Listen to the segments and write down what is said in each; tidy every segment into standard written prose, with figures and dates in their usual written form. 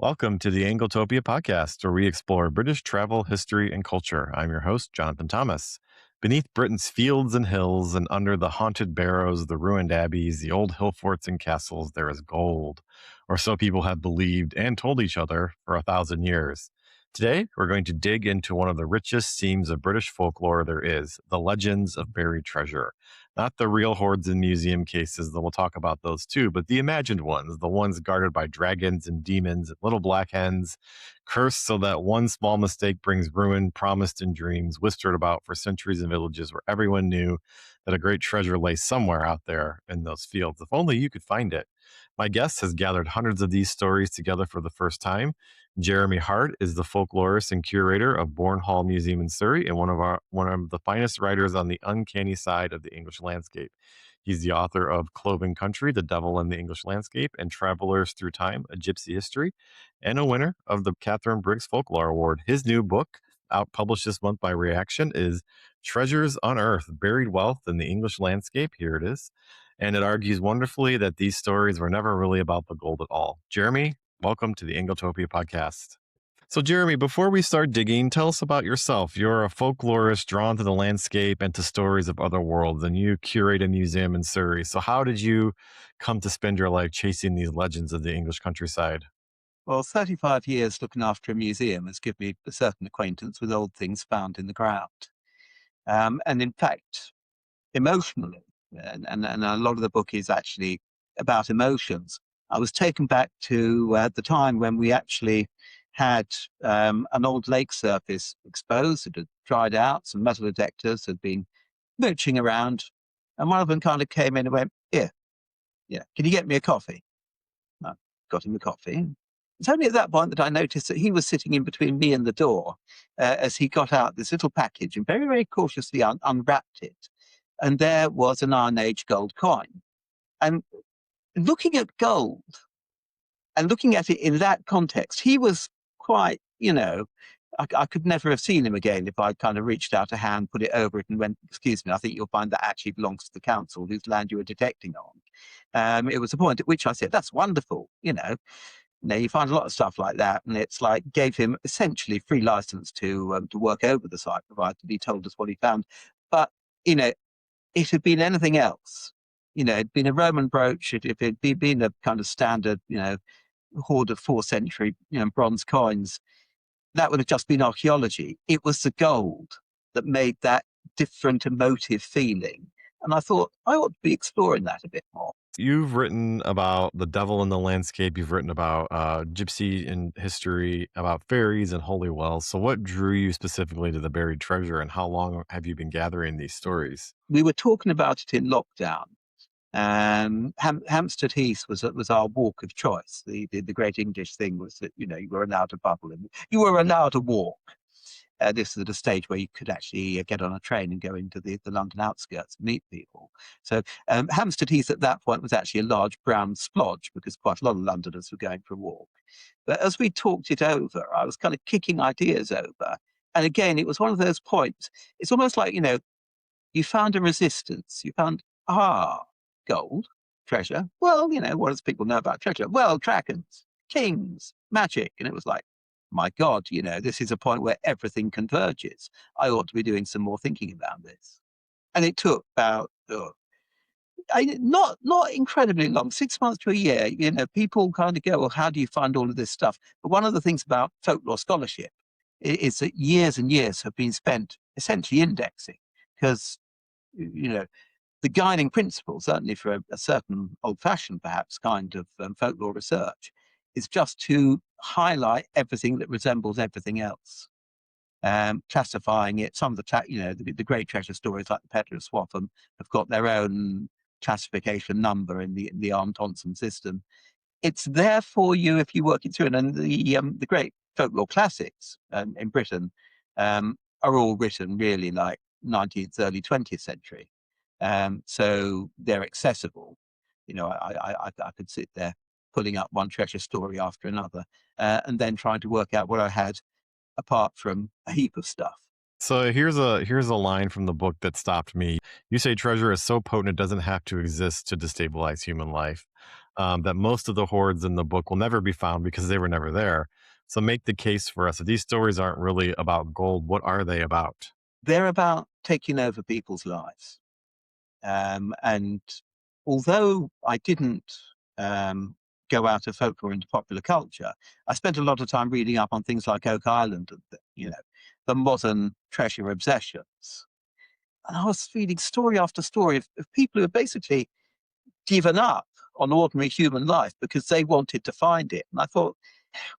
Welcome to the Angletopia podcast, where we explore British travel, history, and culture. I'm your host, Jonathan Thomas. Beneath Britain's fields and hills, and under the haunted barrows, the ruined abbeys, the old hill forts and castles, there is gold. Or so people have believed and told each other for 1,000 years. Today, we're going to dig into one of the richest themes of British folklore there is, the legends of buried treasure. Not the real hoards in museum cases, though we'll talk about those too, but the imagined ones, the ones guarded by dragons and demons and little black hens, cursed so that one small mistake brings ruin, promised in dreams, whispered about for centuries in villages where everyone knew that a great treasure lay somewhere out there in those fields. If only you could find it. My guest has gathered hundreds of these stories together for the first time. Jeremy Harte is the folklorist and curator of Bourne Hall Museum in Surrey and one of the finest writers on the uncanny side of the English landscape. He's the author of Cloven Country, The Devil in the English Landscape, and Travelers Through Time, A Gypsy History, and a winner of the Catherine Briggs Folklore Award. His new book, out published this month by Reaktion, is Treasures Unearthed, Buried Wealth in the English Landscape. Here it is. And it argues wonderfully that these stories were never really about the gold at all. Jeremy, welcome to the Angletopia podcast. So, Jeremy, before we start digging, tell us about yourself. You're a folklorist drawn to the landscape and to stories of other worlds, and you curate a museum in Surrey. So, how did you come to spend your life chasing these legends of the English countryside? Well, 35 years looking after a museum has given me a certain acquaintance with old things found in the ground. And in fact, emotionally, and a lot of the book is actually about emotions. I was taken back to the time when we actually had an old lake surface exposed. It had dried out. Some metal detectors had been mooching around. And one of them kind of came in and went, Here, yeah, can you get me a coffee? I got him a coffee. It's only at that point that I noticed that he was sitting in between me and the door as he got out this little package and very, very cautiously unwrapped it. And there was an Iron Age gold coin. And looking at gold and looking at it in that context, he was quite, I could never have seen him again if I kind of reached out a hand, put it over it and went, excuse me, I think you'll find that actually belongs to the council whose land you were detecting on. It was a point at which I said, that's wonderful, you find a lot of stuff like that, and it's like gave him essentially free license to work over the site, provided he told us what he found. But it had been anything else. It'd been a Roman brooch. If it'd been a kind of standard, hoard of 4th century, bronze coins, that would have just been archaeology. It was the gold that made that different emotive feeling, and I thought I ought to be exploring that a bit more. You've written about the devil in the landscape. You've written about gypsy in history, about fairies and holy wells. So what drew you specifically to the buried treasure, and how long have you been gathering these stories? We were talking about it in lockdown. Hampstead Heath was our walk of choice. The great English thing was that, you were allowed to bubble and you were allowed to walk. This is at a stage where you could actually get on a train and go into the London outskirts and meet people. So Hampstead Heath at that point was actually a large brown splodge because quite a lot of Londoners were going for a walk. But as we talked it over, I was kind of kicking ideas over. And again, it was one of those points. It's almost like, you found a resistance. You found, gold, treasure. Well, what does people know about treasure? Well, dragons, kings, magic. And it was like, my God, this is a point where everything converges. I ought to be doing some more thinking about this. And it took about, not incredibly long, 6 months to a year. People kind of go, well, how do you find all of this stuff? But one of the things about folklore scholarship is that years and years have been spent essentially indexing because, the guiding principle, certainly for a certain old-fashioned, perhaps, kind of folklore research, is just to highlight everything that resembles everything else, classifying it. Some of the great treasure stories, like the Peddler of Swaffham, have got their own classification number in the Arm Thompson system. It's there for you if you work it through. And the great folklore classics in Britain are all written really like 19th, early 20th century. So they're accessible. I could sit there pulling up one treasure story after another and then trying to work out what I had apart from a heap of stuff. So here's a line from the book that stopped me. You say treasure is so potent it doesn't have to exist to destabilize human life. that most of the hoards in the book will never be found because they were never there. So make the case for us. If these stories aren't really about gold, what are they about? They're about taking over people's lives. And although I didn't um, go out of folklore into popular culture, I spent a lot of time reading up on things like Oak Island and the modern treasure obsessions. And I was reading story after story of people who had basically given up on ordinary human life because they wanted to find it. And I thought,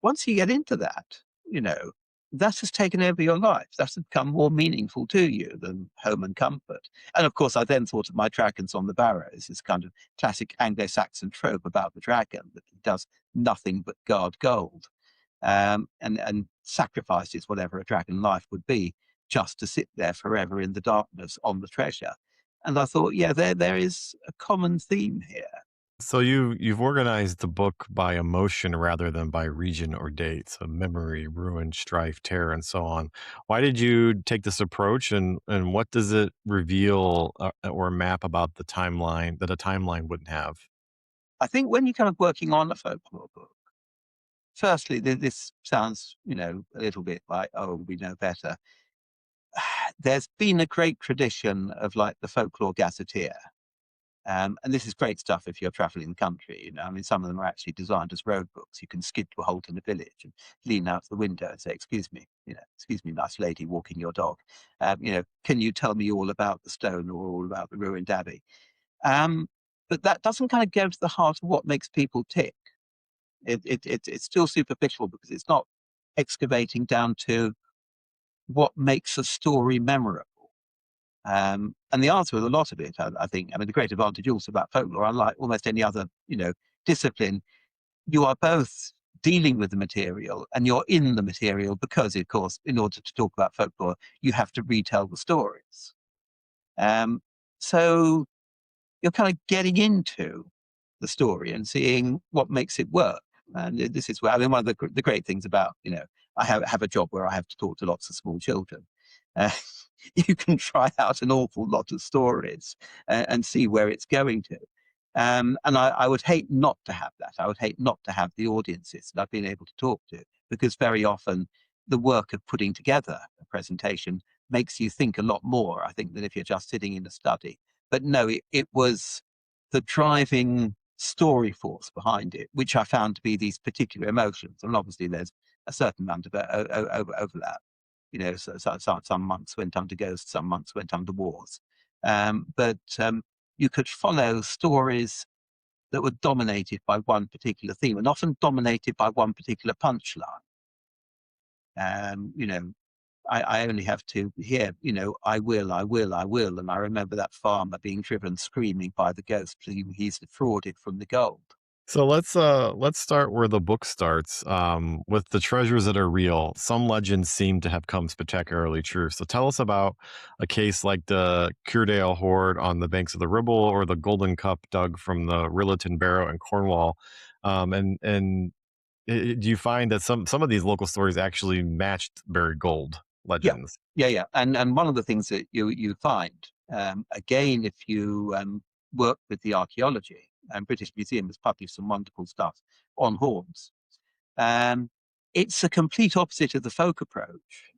once you get into that, you know, that has taken over your life. That's become more meaningful to you than home and comfort. And of course, I then thought of my dragons on the barrows, this kind of classic Anglo-Saxon trope about the dragon that does nothing but guard gold, and sacrifices whatever a dragon life would be just to sit there forever in the darkness on the treasure. And I thought, yeah, there is a common theme here. So you've organized the book by emotion rather than by region or date. So memory, ruin, strife, terror, and so on. Why did you take this approach, and what does it reveal or map about the timeline that a timeline wouldn't have? I think when you're kind of working on a folklore book, firstly, this sounds, a little bit like, oh, we know better. There's been a great tradition of like the folklore gazetteer. And this is great stuff if you're traveling the country. I mean, some of them are actually designed as road books. You can skid to a halt in a village and lean out the window and say, excuse me, nice lady walking your dog. Can you tell me all about the stone or all about the ruined abbey? Um, but that doesn't kind of go to the heart of what makes people tick. It's still superficial because it's not excavating down to what makes a story memorable. And the answer with a lot of it, I think, I mean, the great advantage also about folklore, unlike almost any other, discipline, you are both dealing with the material and you're in the material because, of course, in order to talk about folklore, you have to retell the stories. Um, so you're kind of getting into the story and seeing what makes it work. And this is where, I mean, one of the great things about, I have a job where I have to talk to lots of small children. Uh, you can try out an awful lot of stories and see where it's going to. And I would hate not to have that. I would hate not to have the audiences that I've been able to talk to, because very often the work of putting together a presentation makes you think a lot more, I think, than if you're just sitting in a study. But no, it was the driving story force behind it, which I found to be these particular emotions. And obviously, there's a certain amount of overlap. Some months went under ghosts, some months went under wars. But you could follow stories that were dominated by one particular theme and often dominated by one particular punchline. Um, you know, I only have to hear, I will, I will, I will. And I remember that farmer being driven screaming by the ghost. He's defrauded from the gold. So let's start where the book starts, with the treasures that are real. Some legends seem to have come spectacularly true. So tell us about a case like the Curedale hoard on the banks of the Ribble, or the Golden Cup dug from the Rilliton Barrow in Cornwall. Do you find that some of these local stories actually matched buried gold Yeah, legends? yeah. And one of the things that you find, again, if you work with the archaeology, and British Museum has published some wonderful stuff on horns. Um, it's a complete opposite of the folk approach.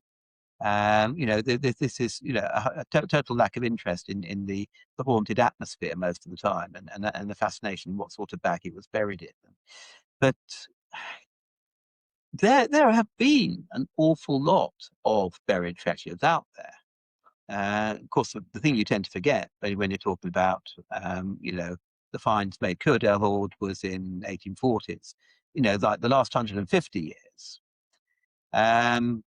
This is a total lack of interest in the haunted atmosphere most of the time, and the fascination in what sort of bag it was buried in. But there have been an awful lot of buried treasures out there. Of course, the thing you tend to forget when you're talking about, the finds made Curedale hoard was in 1840s. Like the last 150 years. Um,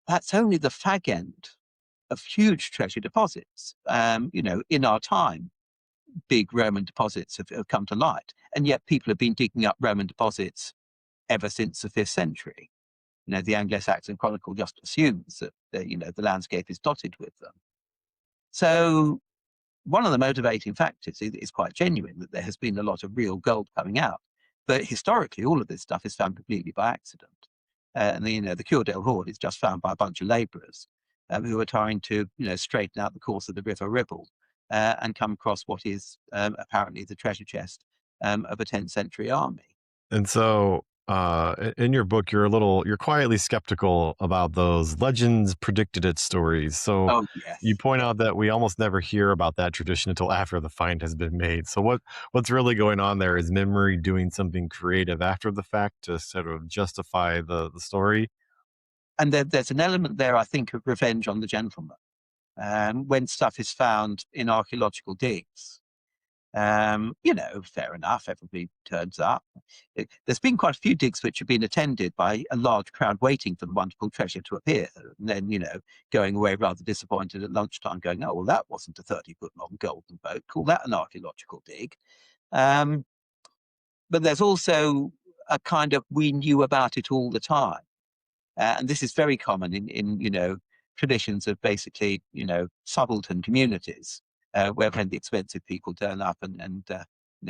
that's only the fag end of huge treasure deposits. In our time, big Roman deposits have come to light, and yet people have been digging up Roman deposits ever since the 5th century. The Anglo-Saxon Chronicle just assumes that the landscape is dotted with them. So one of the motivating factors is quite genuine, that there has been a lot of real gold coming out. But historically, all of this stuff is found completely by accident. And the Curedale hoard is just found by a bunch of labourers who are trying to, straighten out the course of the River Ribble and come across what is apparently the treasure chest of a 10th century army. And so, in your book, you're quietly skeptical about those legends predicted it stories. So Oh, you yes. point Yeah. out that we almost never hear about that tradition until after the find has been made. So what's really going on there? Is memory doing something creative after the fact to sort of justify the story? And there's an element there, I think, of revenge on the gentleman. When stuff is found in archaeological digs, fair enough, everybody turns up. There's been quite a few digs which have been attended by a large crowd waiting for the wonderful treasure to appear, and then, going away rather disappointed at lunchtime, going, "Oh, well, that wasn't a 30-foot long golden boat. Call that an archaeological dig." Um, but there's also a kind of we knew about it all the time. And this is very common in traditions of basically, subaltern communities, where then the expensive people turn up and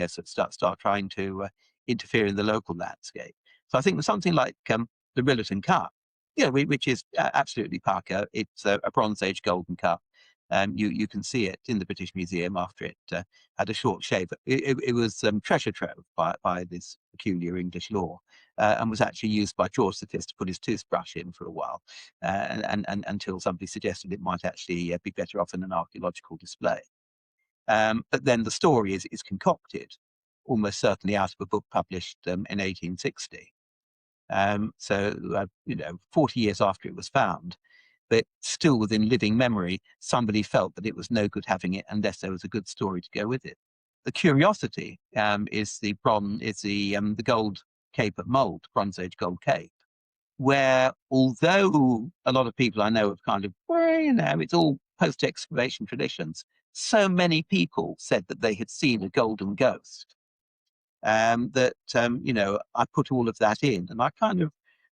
sort of start trying to interfere in the local landscape. So I think with something like the Rillerton Cup, which is absolutely pucker. It's a Bronze Age golden cup. You can see it in the British Museum after it had a short shave. It was treasure trove by this peculiar English law, and was actually used by George V to put his toothbrush in for a while, and until somebody suggested it might actually be better off in an archaeological display. But then the story is concocted, almost certainly out of a book published in 1860. 40 years after it was found, but still within living memory, somebody felt that it was no good having it unless there was a good story to go with it. The curiosity is the gold cape at Mold, Bronze Age gold cape, where although a lot of people I know have kind of, it's all post-excavation traditions, so many people said that they had seen a golden ghost, I put all of that in, and I kind of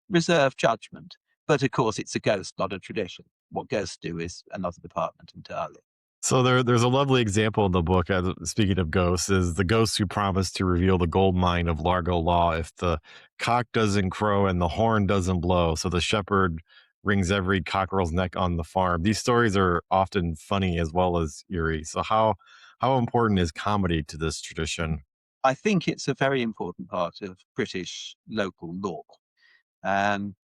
reserve judgment. But of course, it's a ghost, not a tradition. What ghosts do is another department entirely. So there's a lovely example in the book. Speaking of ghosts, is the ghost who promised to reveal the gold mine of Largo Law if the cock doesn't crow and the horn doesn't blow. So the shepherd wrings every cockerel's neck on the farm. These stories are often funny as well as eerie. So how important is comedy to this tradition? I think it's a very important part of British local law. Um,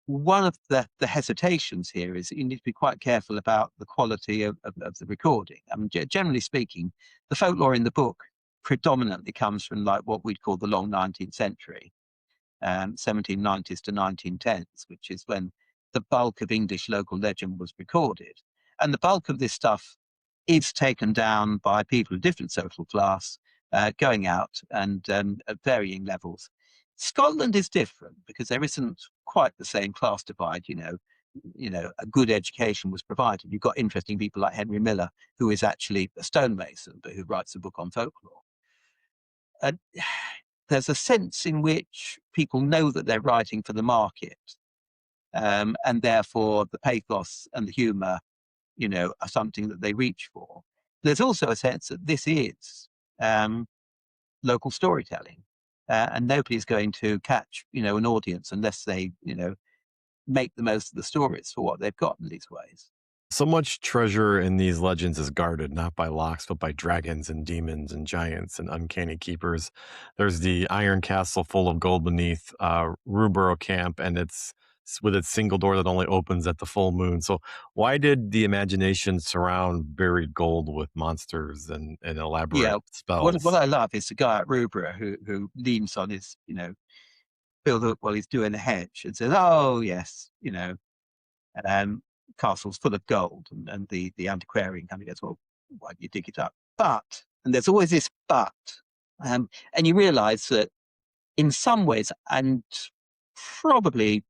One of the hesitations here is that you need to be quite careful about the quality of the recording. I mean, generally speaking, the folklore in the book predominantly comes from like what we'd call the long 19th century, 1790s to 1910s, which is when the bulk of English local legend was recorded. And the bulk of this stuff is taken down by people of different social class, going out and at varying levels. Scotland is different because there isn't quite the same class divide. A good education was provided. You've got interesting people like Henry Miller, who is actually a stonemason, but who writes a book on folklore. And there's a sense in which people know that they're writing for the market, and therefore the pathos and the humour, are something that they reach for. There's also a sense that this is um, local storytelling, and nobody's going to catch, an audience unless they, make the most of the stories for what they've got in these ways. So much treasure in these legends is guarded not by locks, but by dragons and demons and giants and uncanny keepers. There's the Iron Castle full of gold beneath Ruborough Camp, and it's with its single door that only opens at the full moon. So, why did the imagination surround buried gold with monsters and elaborate Yeah, what spells? I love is the guy at Rubra who leans on his, build up while he's doing a hedge and says, "Oh yes, um, castle's full of gold," and the antiquarian kind of goes, "Well, why do you dig it up?" But, and there's always this but, and you realise that in some ways, and probably,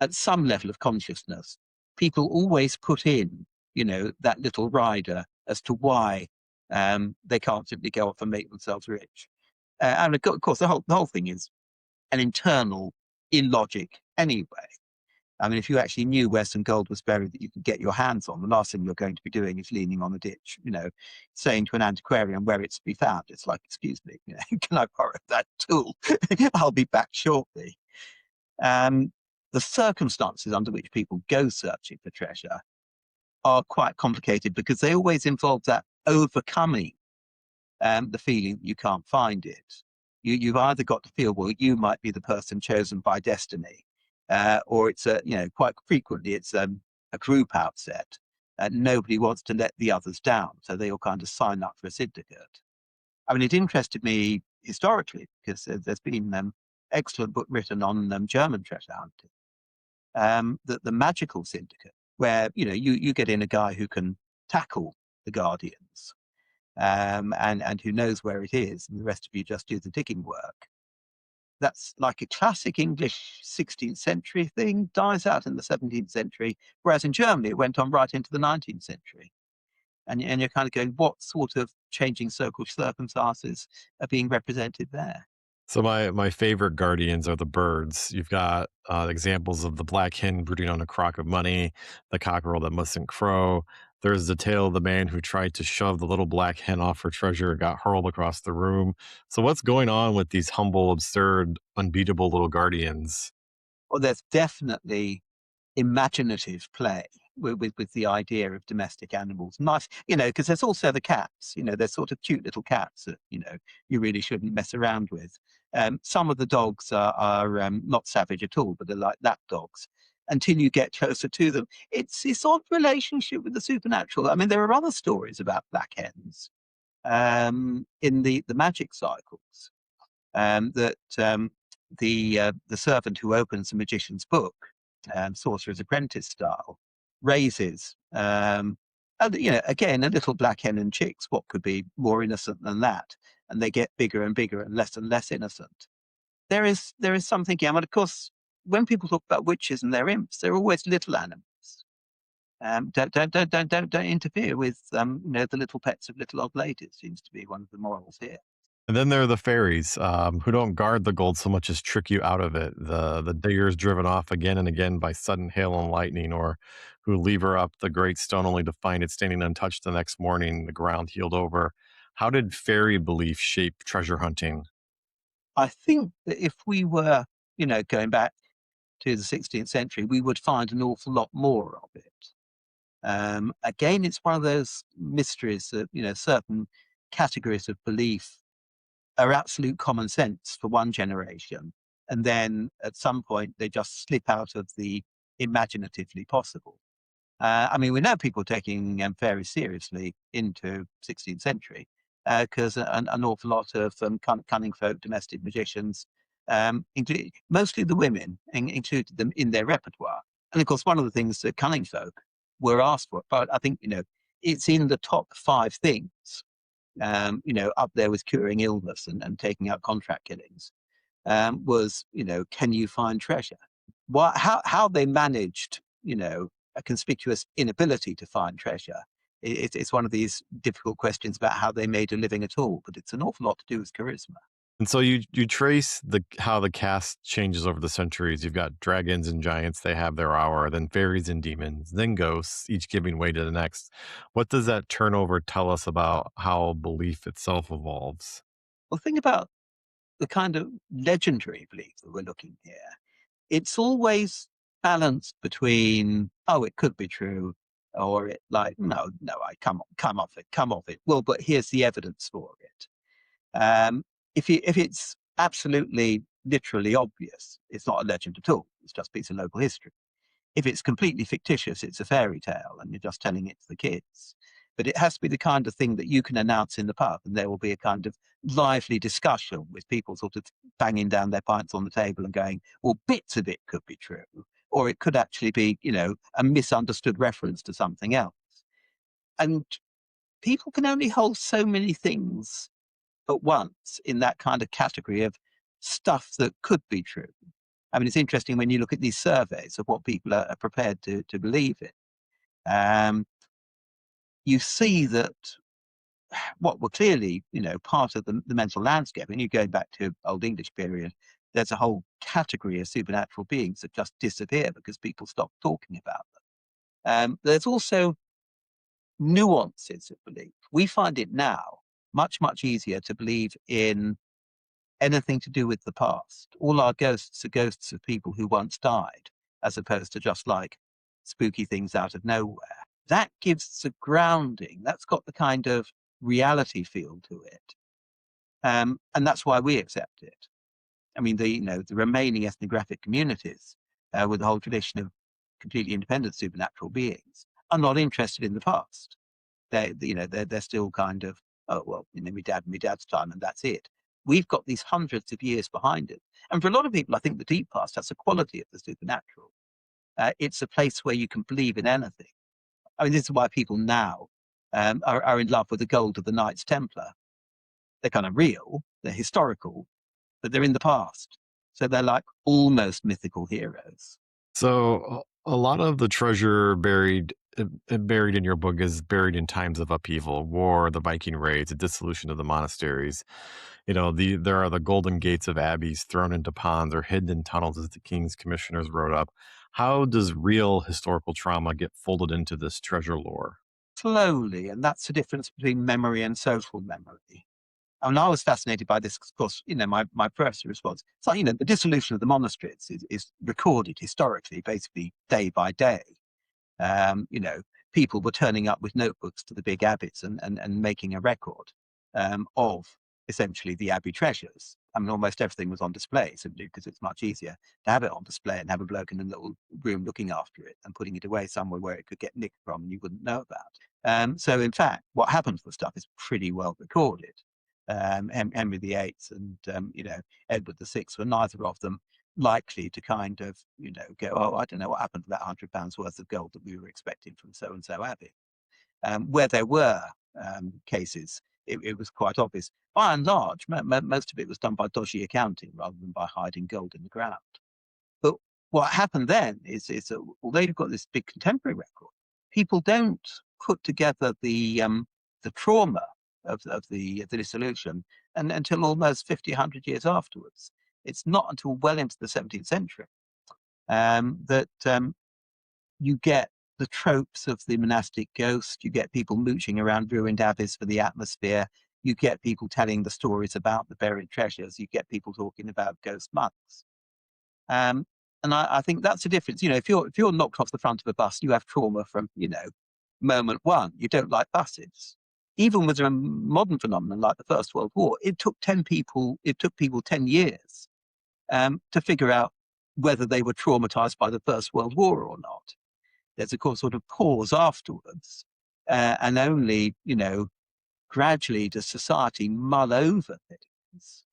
at some level of consciousness, people always put in, that little rider as to why they can't simply go off and make themselves rich. And of course, the whole thing is an internal illogic anyway. I mean, if you actually knew where some gold was buried that you could get your hands on, the last thing you're going to be doing is leaning on a ditch, saying to an antiquarian where it's to be found. It's like, excuse me, can I borrow that tool? I'll be back shortly. Um, the circumstances under which people go searching for treasure are quite complicated because they always involve that overcoming the feeling that you can't find it. You've either got to feel, well, you might be the person chosen by destiny, or it's quite frequently it's a group outset. Nobody wants to let the others down, so they all kind of sign up for a syndicate. I mean, it interested me historically because there's been excellent book written on German treasure hunting, the magical syndicate, where you get in a guy who can tackle the guardians, and who knows where it is, and the rest of you just do the digging work. That's like a classic English 16th century thing, dies out in the 17th century, whereas in Germany it went on right into the 19th century. And you're kind of going, what sort of changing social circumstances are being represented there? So my favorite guardians are the birds. You've got examples of the black hen brooding on a crock of money, the cockerel that mustn't crow. There's the tale of the man who tried to shove the little black hen off her treasure and got hurled across the room. So what's going on with these humble, absurd, unbeatable little guardians? Well, there's definitely imaginative play with the idea of domestic animals. Nice, because there's also the cats. They're sort of cute little cats that you really shouldn't mess around with. Some of the dogs are not savage at all, but they're like lap dogs. Until you get closer to them, it's this odd relationship with the supernatural. I mean, there are other stories about black hens in the magic cycles, that the servant who opens the magician's book, Sorcerer's Apprentice style, raises, again, a little black hen and chicks. What could be more innocent than that? And they get bigger and bigger and less innocent. There is something. Yeah, but of course, when people talk about witches and their imps, they're always little animals. Don't interfere with the little pets of little old ladies. Seems to be one of the morals here. And then there are the fairies, who don't guard the gold so much as trick you out of it. The diggers driven off again and again by sudden hail and lightning, or who lever up the great stone only to find it standing untouched the next morning, the ground healed over. How did fairy belief shape treasure hunting? I think that if we were, going back to the 16th century, we would find an awful lot more of it. Again, it's one of those mysteries that, certain categories of belief are absolute common sense for one generation. And then at some point, they just slip out of the imaginatively possible. I mean, we know people taking fairies seriously into 16th century because an awful lot of cunning folk, domestic magicians, mostly the women, included them in their repertoire. And of course, one of the things that cunning folk were asked for, but I think, it's in the top 5 things, up there with curing illness and taking out contract killings, was, can you find treasure? How they managed, a conspicuous inability to find treasure. It's one of these difficult questions about how they made a living at all, but it's an awful lot to do with charisma. And so you trace the how the cast changes over the centuries. You've got dragons and giants, they have their hour, then fairies and demons, then ghosts, each giving way to the next. What does that turnover tell us about how belief itself evolves? Well, think about the kind of legendary belief that we're looking here. It's always balanced between, oh, it could be true, or it like, no, I come off it, come off it. Well, but here's the evidence for it. Um, if it's absolutely literally obvious, it's not a legend at all. It's just a piece of local history. If it's completely fictitious, it's a fairy tale and you're just telling it to the kids. But it has to be the kind of thing that you can announce in the pub and there will be a kind of lively discussion with people sort of banging down their pints on the table and going, well, bits of it could be true. Or it could actually be, a misunderstood reference to something else. And people can only hold so many things at once in that kind of category of stuff that could be true. I mean, it's interesting when you look at these surveys of what people are prepared to believe in. Um, you see that what were clearly, part of the mental landscape, and you go back to Old English period, there's a whole category of supernatural beings that just disappear because people stop talking about them. There's also nuances of belief. We find it now much, much easier to believe in anything to do with the past. All our ghosts are ghosts of people who once died, as opposed to just like spooky things out of nowhere. That gives a grounding. That's got the kind of reality feel to it. And that's why we accept it. I mean, the remaining ethnographic communities with the whole tradition of completely independent supernatural beings are not interested in the past. They're still kind of, oh well, my dad's time, and that's it. We've got these hundreds of years behind it, and for a lot of people, I think the deep past has a quality of the supernatural. It's a place where you can believe in anything. I mean, this is why people now are in love with the gold of the Knights Templar. They're kind of real, they're historical, but they're in the past. So they're like almost mythical heroes. So a lot of the treasure buried in your book is buried in times of upheaval, war, the Viking raids, the dissolution of the monasteries. There are the golden gates of abbeys thrown into ponds or hidden in tunnels as the king's commissioners rode up. How does real historical trauma get folded into this treasure lore? Slowly, and that's the difference between memory and social memory. I mean, I was fascinated by this, of course, my professor response. So, the dissolution of the monasteries is recorded historically, basically day by day. People were turning up with notebooks to the big abbeys and making a record of essentially the abbey treasures. I mean, almost everything was on display simply because it's much easier to have it on display and have a bloke in a little room looking after it and putting it away somewhere where it could get nicked from and you wouldn't know about. So, in fact, what happened to the stuff is pretty well recorded. Henry VIII and Edward VI were neither of them likely to kind of go, oh, I don't know what happened to that £100 worth of gold that we were expecting from so and so abbey. Where there were cases, it was quite obvious. By and large, most of it was done by dodgy accounting rather than by hiding gold in the ground. But what happened then is that although you've got this big contemporary record, people don't put together the trauma of the dissolution until almost 50, 100 years afterwards. It's not until well into the 17th century that you get the tropes of the monastic ghost, you get people mooching around ruined abbeys for the atmosphere, you get people telling the stories about the buried treasures, you get people talking about ghost monks. And I think that's the difference. If you're knocked off the front of a bus, you have trauma from, moment one. You don't like buses. Even with a modern phenomenon like the First World War, it took people 10 years to figure out whether they were traumatized by the First World War or not. There's, of course, sort of pause afterwards. And only, gradually does society mull over things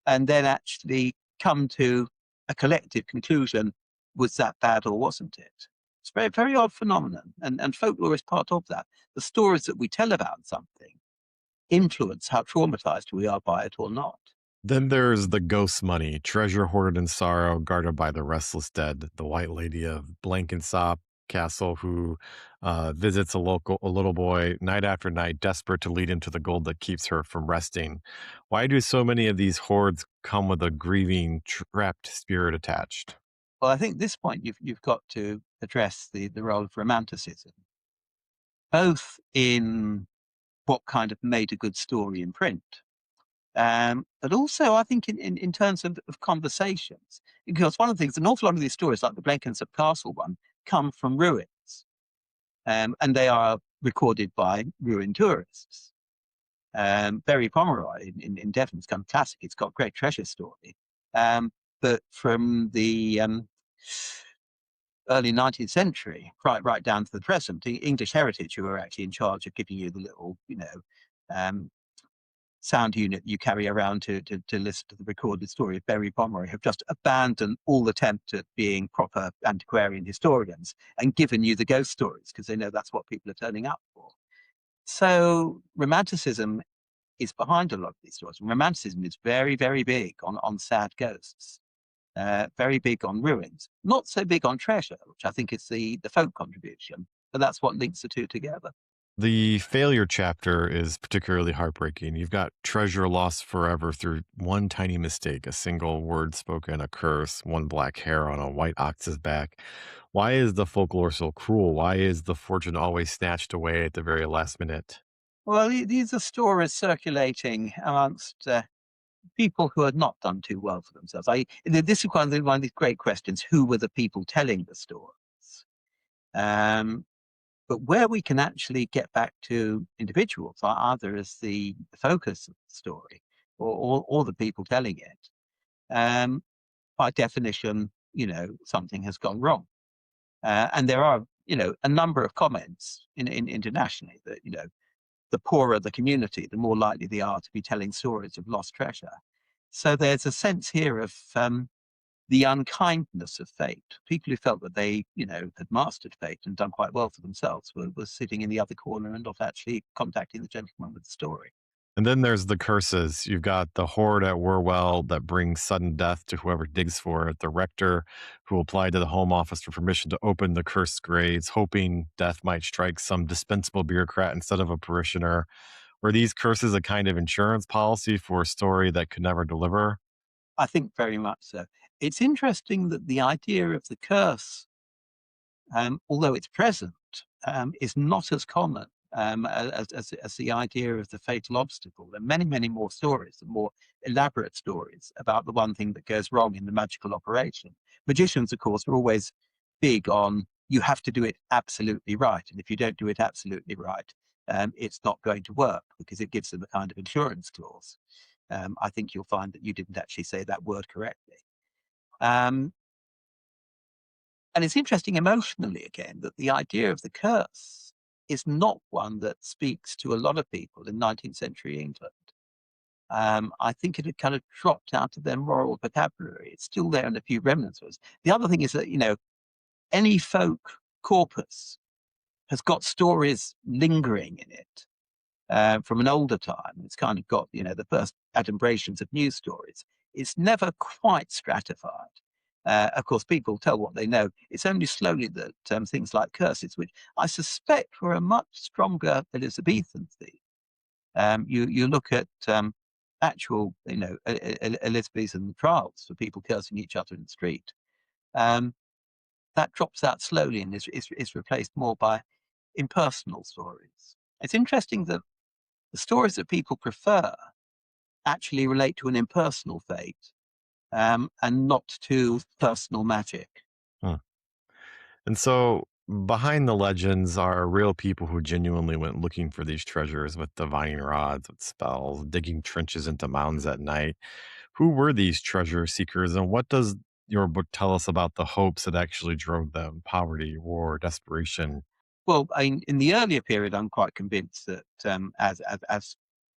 and then actually come to a collective conclusion, was that bad or wasn't it? It's a very, very odd phenomenon. And folklore is part of that. The stories that we tell about something influence how traumatized we are by it or not. Then there's the ghost money, treasure hoarded in sorrow, guarded by the restless dead, the white lady of Blenkinsop Castle who visits a little boy night after night, desperate to lead him to the gold that keeps her from resting. Why do so many of these hoards come with a grieving, trapped spirit attached? Well, I think at this point you've got to address the role of romanticism, both in what kind of made a good story in print, but also I think in terms of conversations. Because one of the things, an awful lot of these stories, like the Blenkinsop Castle one, come from ruins, and they are recorded by ruin tourists. Bury Pomeroy in Devon's kind of classic. It's got a great treasure story. But from the early 19th century, right down to the present, the English Heritage, who are actually in charge of giving you the little, sound unit you carry around to listen to the recorded story of Bury Pomeroy, have just abandoned all attempt at being proper antiquarian historians and given you the ghost stories because they know that's what people are turning up for. So romanticism is behind a lot of these stories. Romanticism is very, very big on sad ghosts, very big on ruins, not so big on treasure, which I think is the folk contribution, but that's what links the two together. The failure chapter is particularly heartbreaking. You've got treasure lost forever through one tiny mistake, a single word spoken, a curse, one black hair on a white ox's back. Why is the folklore so cruel? Why is the fortune always snatched away at the very last minute? Well, these are stories circulating amongst people who had not done too well for themselves. This is one of these great questions: who were the people telling the stories? But where we can actually get back to individuals, either as the focus of the story or the people telling it, um, by definition, something has gone wrong. And there are, a number of comments internationally that, the poorer the community, the more likely they are to be telling stories of lost treasure. So there's a sense here of the unkindness of fate. People who felt that they, had mastered fate and done quite well for themselves were sitting in the other corner and not actually contacting the gentleman with the story. And then there's the curses. You've got the horde at Wurwell that brings sudden death to whoever digs for it. The rector who applied to the Home Office for permission to open the cursed graves, hoping death might strike some dispensable bureaucrat instead of a parishioner. Were these curses a kind of insurance policy for a story that could never deliver? I think very much so. It's interesting that the idea of the curse, although it's present, is not as common as the idea of the fatal obstacle. There are many, many more stories, and more elaborate stories about the one thing that goes wrong in the magical operation. Magicians, of course, are always big on you have to do it absolutely right. And if you don't do it absolutely right, it's not going to work because it gives them a kind of insurance clause. I think you'll find that you didn't actually say that word correctly. Um, and it's interesting emotionally again that the idea of the curse is not one that speaks to a lot of people in 19th century England. I think it had kind of dropped out of their moral vocabulary. It's still there in a few remnants of us. The other thing is that, any folk corpus has got stories lingering in it from an older time. It's kind of got, the first adumbrations of news stories. It's never quite stratified. Of course, people tell what they know. It's only slowly that things like curses, which I suspect were a much stronger Elizabethan theme. You look at actual, Elizabethan trials for people cursing each other in the street. Um, that drops out slowly and is replaced more by impersonal stories. It's interesting that the stories that people prefer actually relate to an impersonal fate and not to personal magic. Hmm. And so behind the legends are real people who genuinely went looking for these treasures with divining rods, with spells, digging trenches into mounds at night. Who were these treasure seekers, and what does your book tell us about the hopes that actually drove them? Poverty, war, desperation. Well, in the earlier period, I'm quite convinced that as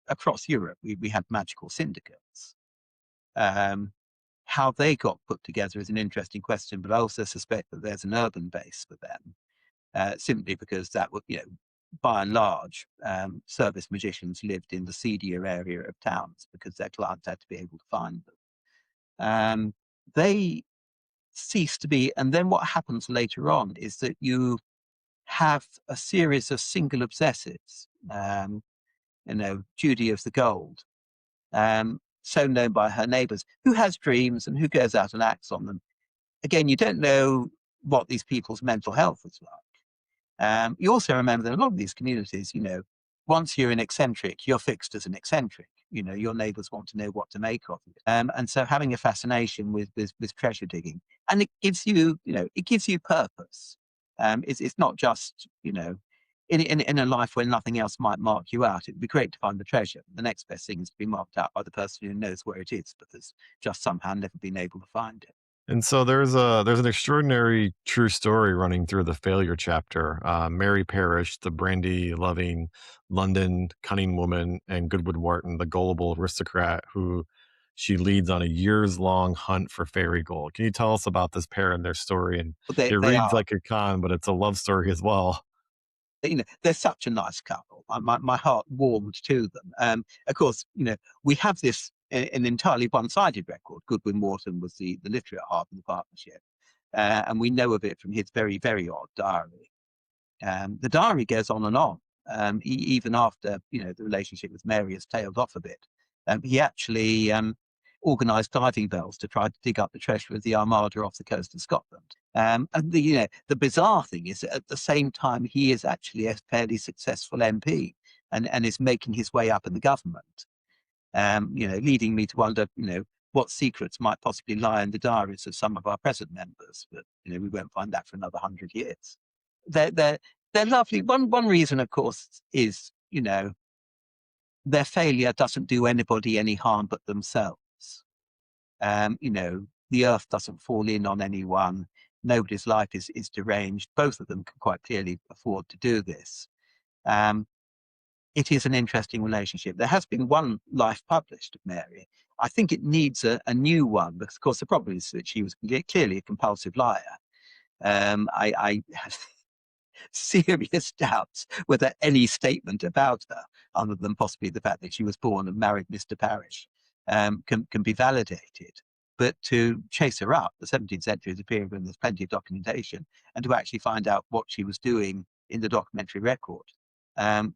across Europe, we had magical syndicates. Um, how they got put together is an interesting question, but I also suspect that there's an urban base for them, simply because that would, by and large, service magicians lived in the seedier area of towns because their clients had to be able to find them. They cease to be, and then what happens later on is that you have a series of single obsessives. Judy of the Gold, so known by her neighbours, who has dreams and who goes out and acts on them. Again, you don't know what these people's mental health is like. You also remember that a lot of these communities, once you're an eccentric, you're fixed as an eccentric. Your neighbours want to know what to make of you. And so having a fascination with treasure digging, and it gives you, it gives you purpose. It's not just, in a life where nothing else might mark you out, it'd be great to find the treasure. The next best thing is to be marked out by the person who knows where it is, but has just somehow never been able to find it. And so there's an extraordinary true story running through the failure chapter. Mary Parrish, the brandy loving London cunning woman, and Goodwin Wharton, the gullible aristocrat who she leads on a years long hunt for fairy gold. Can you tell us about this pair and their story? And But they, it they reads are. like a con, but it's a love story as well. They're such a nice couple. My heart warmed to them. Of course, we have this an entirely one-sided record. Goodwin Wharton was the literate half of the partnership, and we know of it from his very, very odd diary. The diary goes on and on, even after the relationship with Mary has tailed off a bit. He actually organised diving bells to try to dig up the treasure of the Armada off the coast of Scotland. And the bizarre thing is that at the same time he is actually a fairly successful MP and is making his way up in the government. Leading me to wonder, what secrets might possibly lie in the diaries of some of our present members. But we won't find that for another 100 years. They're They're lovely. One reason, of course, is, their failure doesn't do anybody any harm but themselves. The earth doesn't fall in on anyone. Nobody's life is deranged. Both of them can quite clearly afford to do this. It is an interesting relationship. There has been one life published of Mary. I think it needs a new one because, of course, the problem is that she was clearly a compulsive liar. I have serious doubts whether any statement about her, other than possibly the fact that she was born and married Mr. Parrish, can be validated. But to chase her up, the 17th century is a period when there's plenty of documentation, and to actually find out what she was doing in the documentary record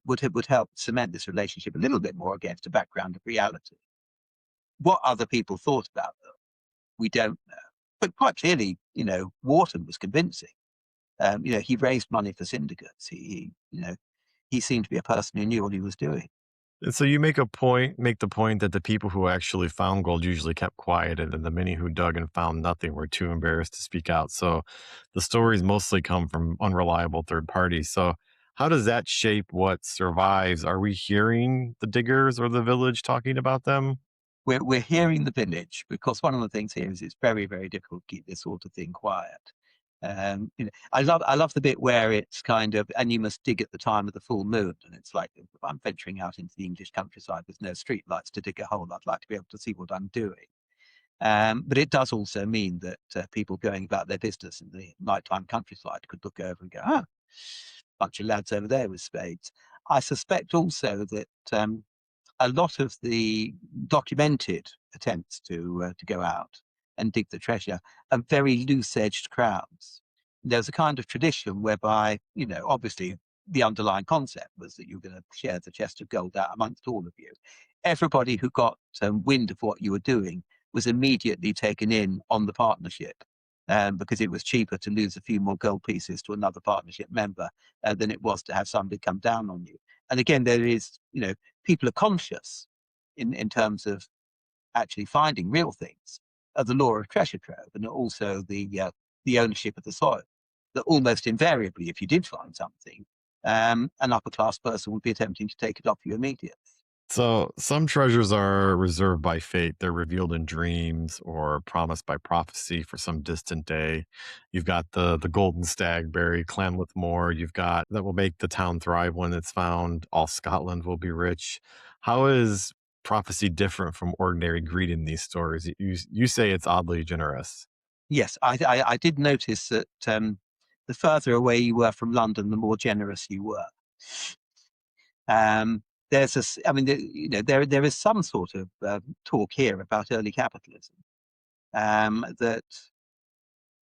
would help cement this relationship a little bit more against a background of reality. What other people thought about her, we don't know. But quite clearly, Wharton was convincing. He raised money for syndicates. He seemed to be a person who knew what he was doing. And so you make the point that the people who actually found gold usually kept quiet, and then the many who dug and found nothing were too embarrassed to speak out. So the stories mostly come from unreliable third parties. So how does that shape what survives? Are we hearing the diggers or the village talking about them? We're hearing the village because one of the things here is it's very, very difficult to keep this sort of thing quiet. I love the bit where it's kind of, and you must dig at the time of the full moon, and it's like, if I'm venturing out into the English countryside with no street lights to dig a hole, I'd like to be able to see what I'm doing. But it does also mean that people going about their business in the nighttime countryside could look over and go, bunch of lads over there with spades. I suspect also that a lot of the documented attempts to go out and dig the treasure are very loose-edged crowds. There's a kind of tradition whereby, obviously the underlying concept was that you're going to share the chest of gold out amongst all of you. Everybody who got wind of what you were doing was immediately taken in on the partnership because it was cheaper to lose a few more gold pieces to another partnership member than it was to have somebody come down on you. And again, there is, people are conscious in terms of actually finding real things of the law of treasure trove and also the ownership of the soil. That almost invariably, if you did find something, an upper class person would be attempting to take it off you immediately. So some treasures are reserved by fate. They're revealed in dreams or promised by prophecy for some distant day. You've got the golden stag buried Clanwith Moor. You've got that will make the town thrive when it's found. All Scotland will be rich. How is prophecy different from ordinary greed in these stories? You say it's oddly generous. Yes, I did notice that the further away you were from London, the more generous you were. There's there is some sort of talk here about early capitalism, that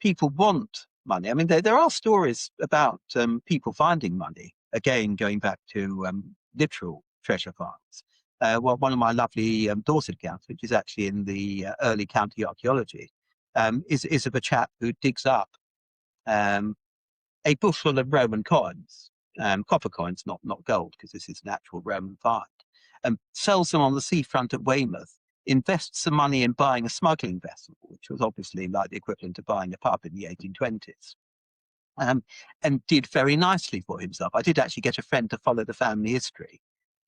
people want money. I mean, there are stories about people finding money, again, going back to literal treasure finds. One of my lovely Dorset accounts, which is actually in the early county archaeology, is of a chap who digs up a bushel of Roman coins, copper coins, not gold, because this is an actual Roman find, sells them on the seafront at Weymouth, invests some money in buying a smuggling vessel, which was obviously like the equivalent of buying a pub in the 1820s, and did very nicely for himself. I did actually get a friend to follow the family history.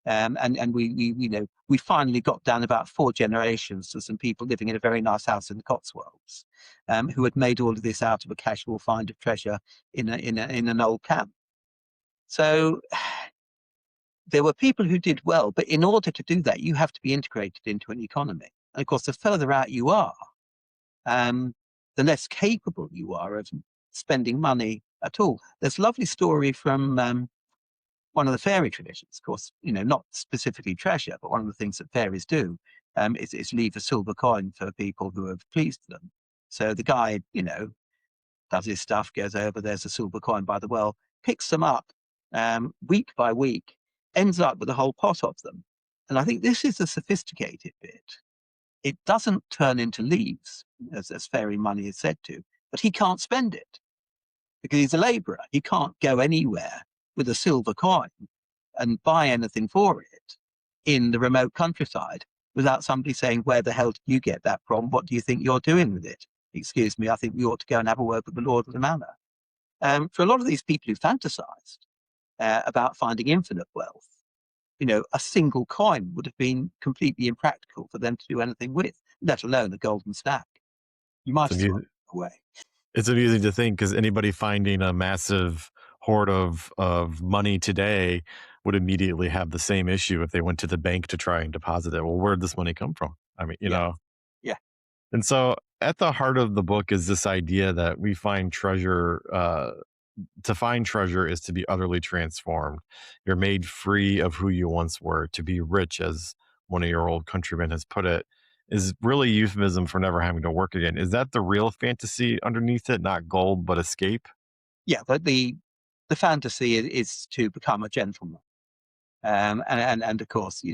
And we finally got down about 4 generations to some people living in a very nice house in the Cotswolds, who had made all of this out of a casual find of treasure in an old camp. So there were people who did well, but in order to do that, you have to be integrated into an economy. And of course, the further out you are, the less capable you are of spending money at all. There's a lovely story from one of the fairy traditions, of course, not specifically treasure, but one of the things that fairies do is leave a silver coin for people who have pleased them. So the guy, does his stuff, goes over, there's a silver coin by the well, picks them up week by week, ends up with a whole pot of them. And I think this is the sophisticated bit. It doesn't turn into leaves, as fairy money is said to, but he can't spend it because he's a labourer. He can't go anywhere with a silver coin and buy anything for it in the remote countryside without somebody saying, where the hell did you get that from? What do you think you're doing with it? Excuse me, I think we ought to go and have a word with the lord of the manor. For a lot of these people who fantasized about finding infinite wealth, a single coin would have been completely impractical for them to do anything with, let alone a golden stack. You It's might as well amusing. throw it away. It's amusing to think because anybody finding a massive hoard of money today would immediately have the same issue if they went to the bank to try and deposit it. Well, where'd this money come from? I mean, Yeah, yeah, and so at the heart of the book is this idea that we find treasure. To find treasure is to be utterly transformed. You're made free of who you once were. To be rich, as one of your old countrymen has put it, is really euphemism for never having to work again. Is that the real fantasy underneath it? Not gold, but escape? yeah. But the fantasy is to become a gentleman. And of course,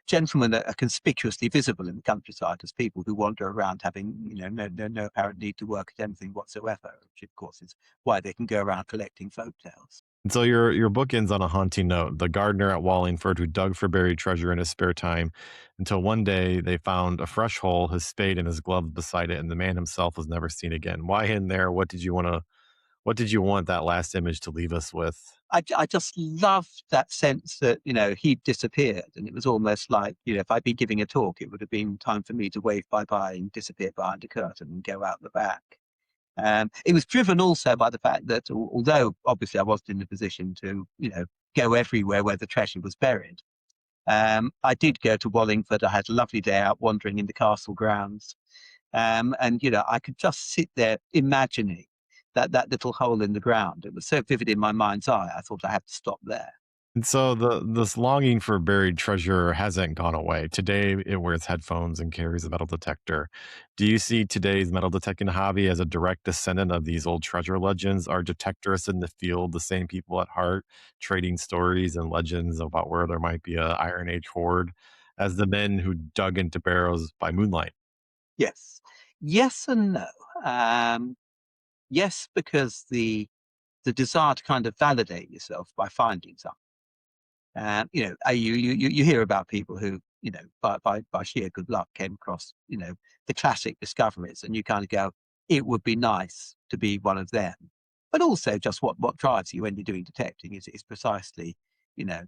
gentlemen are conspicuously visible in the countryside as people who wander around having, no apparent need to work at anything whatsoever, which of course is why they can go around collecting folk tales. And so your book ends on a haunting note. The gardener at Wallingford who dug for buried treasure in his spare time until one day they found a fresh hole, his spade and his gloves beside it, and the man himself was never seen again. Why in there? What did you want that last image to leave us with? I just loved that sense that, he'd disappeared. And it was almost like, if I'd been giving a talk, it would have been time for me to wave bye-bye and disappear behind a curtain and go out the back. It was driven also by the fact that although obviously I wasn't in the position to, go everywhere where the treasure was buried, I did go to Wallingford. I had a lovely day out wandering in the castle grounds. And, I could just sit there imagining that little hole in the ground. It was so vivid in my mind's eye, I thought I had to stop there. And so this longing for buried treasure hasn't gone away. Today it wears headphones and carries a metal detector. Do you see today's metal detecting hobby as a direct descendant of these old treasure legends? Are detectorists in the field the same people at heart, trading stories and legends about where there might be a Iron Age hoard as the men who dug into barrows by moonlight? Yes. Yes and no. Um, yes, because the desire to kind of validate yourself by finding something. You hear about people who, by sheer good luck came across, the classic discoveries, and you kind of go, it would be nice to be one of them. But also, just what drives you when you're doing detecting is precisely, you know,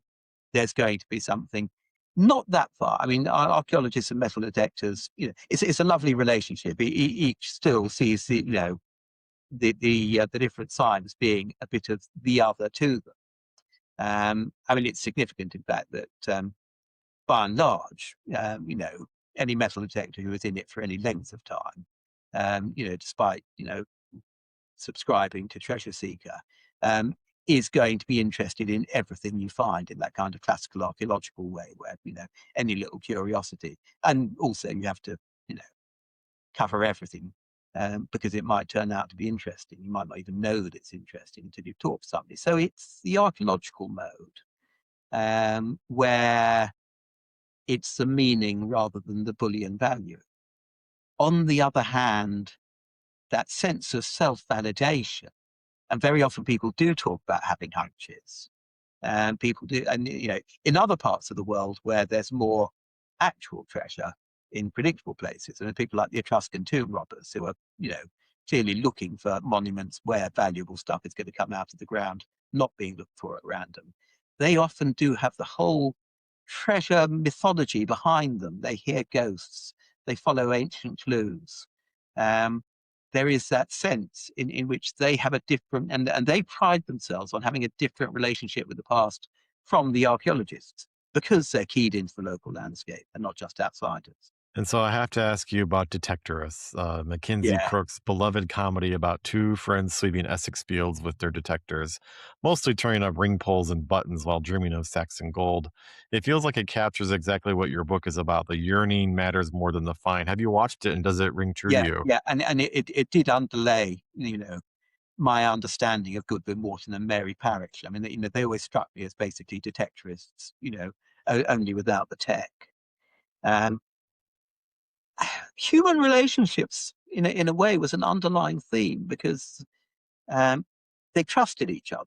there's going to be something not that far. I mean, archaeologists and metal detectors, it's a lovely relationship. Each still sees the different signs being a bit of the other to them. I mean, it's significant, in fact, that by and large, any metal detector who is in it for any length of time, despite subscribing to Treasure Seeker, um, is going to be interested in everything you find in that kind of classical archaeological way, where any little curiosity, and also you have to you know cover everything. Because it might turn out to be interesting. You might not even know that it's interesting until you talk to somebody. So it's the archaeological mode where it's the meaning rather than the Boolean value. On the other hand, that sense of self-validation, and very often people do talk about having hunches, and people do, and in other parts of the world where there's more actual treasure in predictable places, and people like the Etruscan tomb robbers who are, clearly looking for monuments where valuable stuff is going to come out of the ground, not being looked for at random. They often do have the whole treasure mythology behind them. They hear ghosts, they follow ancient clues. Um, there is that sense in which they have a different, and they pride themselves on having a different relationship with the past from the archaeologists because they're keyed into the local landscape and not just outsiders. And so I have to ask you about Detectorists, Mackenzie Yeah. Crook's beloved comedy about two friends sweeping Essex fields with their detectors, mostly turning up ring poles and buttons while dreaming of Saxon gold. It feels like it captures exactly what your book is about. The yearning matters more than the find. Have you watched it and does it ring true to Yeah, you? yeah, and it did underlay, my understanding of Goodwin, Wharton, and Mary Parrish. I mean, they always struck me as basically detectorists, only without the tech. Um, Human relationships, in a way, was an underlying theme because um, they trusted each other.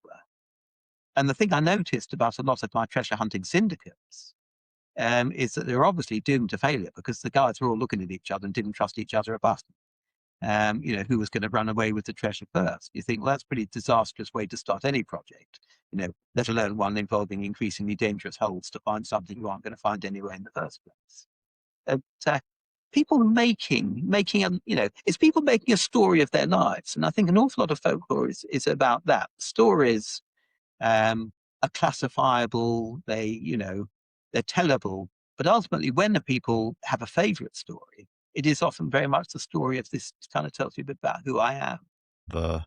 And the thing I noticed about a lot of my treasure hunting syndicates is that they were obviously doomed to failure because the guys were all looking at each other and didn't trust each other a button. who was going to run away with the treasure first. You think, well, that's a pretty disastrous way to start any project, let alone one involving increasingly dangerous holes to find something you aren't going to find anywhere in the first place. People making it's people making a story of their lives. And I think an awful lot of folklore is about that. Stories are classifiable, they're tellable, but ultimately when the people have a favorite story, it is often very much the story of this kind of tells you a bit about who I am. The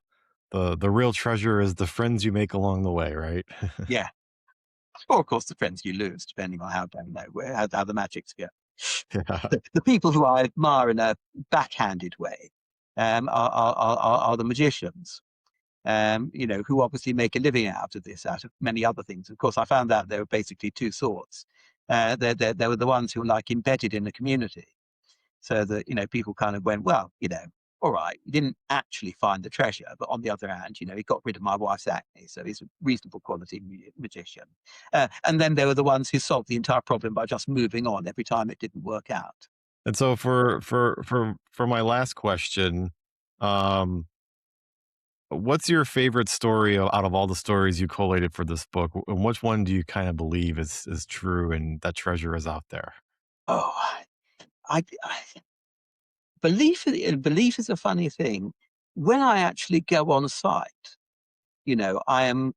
the real treasure is the friends you make along the way, right? Yeah. Or of course the friends you lose, depending on how how the magics go. Yeah. The people who I admire in a backhanded way are the magicians. Who obviously make a living out of this, out of many other things. Of course, I found out there were basically two sorts. There were the ones who were like embedded in the community, so that people kind of went, well, all right, he didn't actually find the treasure, but on the other hand, he got rid of my wife's acne, so he's a reasonable quality magician. And then there were the ones who solved the entire problem by just moving on every time it didn't work out. And so for my last question, um, what's your favorite story out of all the stories you collated for this book? And which one do you kind of believe is true and that treasure is out there? Oh, I belief is a funny thing. When I actually go on site, I am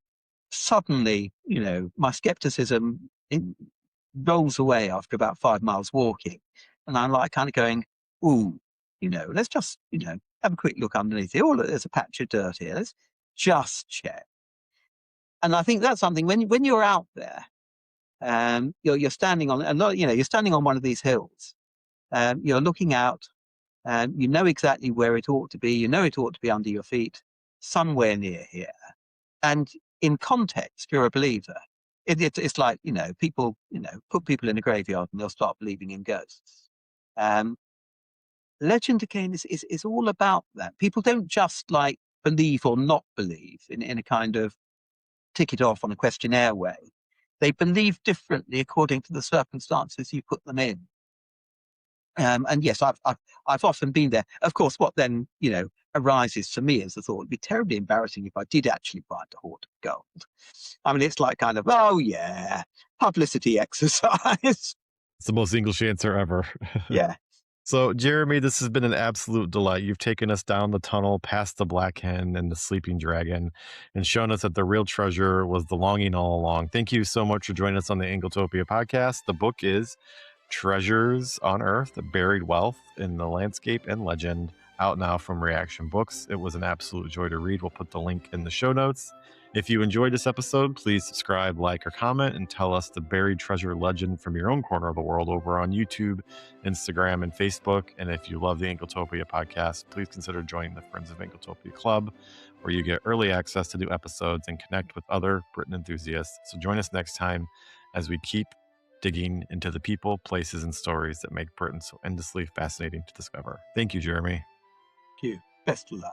suddenly, my skepticism rolls away after about 5 miles walking. And I'm like kind of going, ooh, let's just, have a quick look underneath here. Oh, look, there's a patch of dirt here. Let's just check. And I think that's something when you're out there, you're standing on you're standing on one of these hills. You're looking out. You know exactly where it ought to be. You know it ought to be under your feet, somewhere near here. And in context, you're a believer. It's like, people, put people in a graveyard and they'll start believing in ghosts. Um, Legend again is all about that. People don't just like believe or not believe in a kind of tick it off on a questionnaire way. They believe differently according to the circumstances you put them in. And yes, I've often been there. Of course, what then arises for me is the thought it'd be terribly embarrassing if I did actually find a hoard of gold. I mean, it's like kind of yeah, publicity exercise. It's the most English answer ever. Yeah, So, Jeremy, this has been an absolute delight. You've taken us down the tunnel past the Black Hen and the Sleeping Dragon and shown us that the real treasure was the longing all along. Thank you so much for joining us on the Ingletopia podcast. The book is Treasures on Earth, Buried Wealth in the Landscape and Legend, out now from Reaktion Books. It was an absolute joy to read. We'll put the link in the show notes. If you enjoyed this episode, please subscribe, like, or comment, and tell us the buried treasure legend from your own corner of the world over on YouTube, Instagram, and Facebook. And if you love the Ingletopia podcast, please consider joining the Friends of Ingletopia Club, where you get early access to new episodes and connect with other Britain enthusiasts. So join us next time as we keep digging into the people, places, and stories that make Britain so endlessly fascinating to discover. Thank you, Jeremy. thank you. Best of luck.